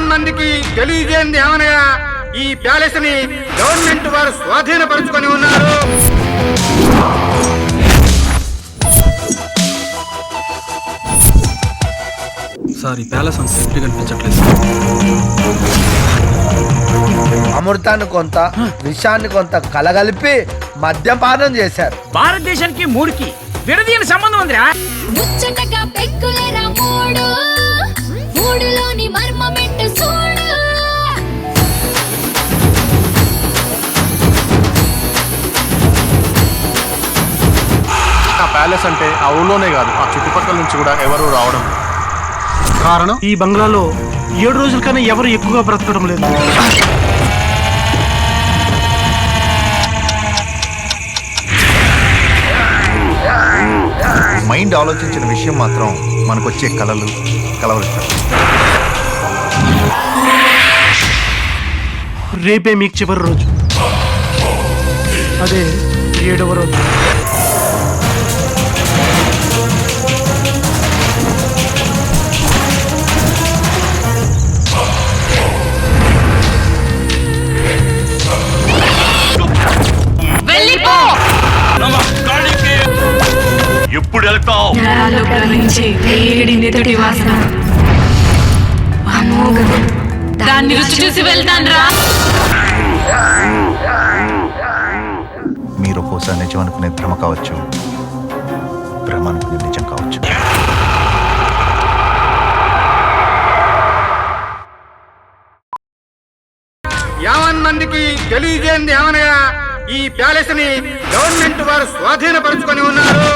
యావన్ మందికి తెలియజేయండి ఏమనగా ఈ ప్యాలెస్ ని గవర్నమెంట్ వారు స్వాధీనపరుచుకొని ఉన్నారు. సార్ ఈ ప్యాలెస్ అంత సేఫ్టీ కనిపించట్లేదు. అమృతాన్ని కొంత విషాన్ని కొంత కలగలిపి మద్యపానం చేశారు. భారతదేశానికి మూడుకి విడదీయని సంబంధం ఉందిరా. ముచ్చటగా పెక్కులేరా మూడు మూడులోని మర్మమెంటు చూడు. ఆ ప్యాలెస్ అంటే ఆ ఊళ్ళోనే కాదు, ఆ చుట్టుపక్కల నుంచి కూడా ఎవరు రావడం. కారణం ఈ బంగ్లాలో 7 రోజుల కన్నా ఎవరు ఎక్కువగా బ్రతకడం లేదు. మైండ్ ఆలోచించిన విషయం మాత్రం మనకొచ్చే కలలు కలవరిస్తాయి. రేపే మీకు చివరి రోజు, అదే 7వ రోజు. ఎప్పుడు వెళ్తావు? దాన్ని రుచి చూసి వెళ్తాను రా. మీరు ఒక్కోసారి నిజం అనుకునే భ్రమ కావచ్చు, భ్రమ అనుకునే నిజం కావచ్చు. యావన్ మందికి తెలియజేయండి ఏమనగా ఈ ప్యాలెస్ ని గవర్నమెంట్ వారు స్వాధీనపరుచుకొని ఉన్నారు.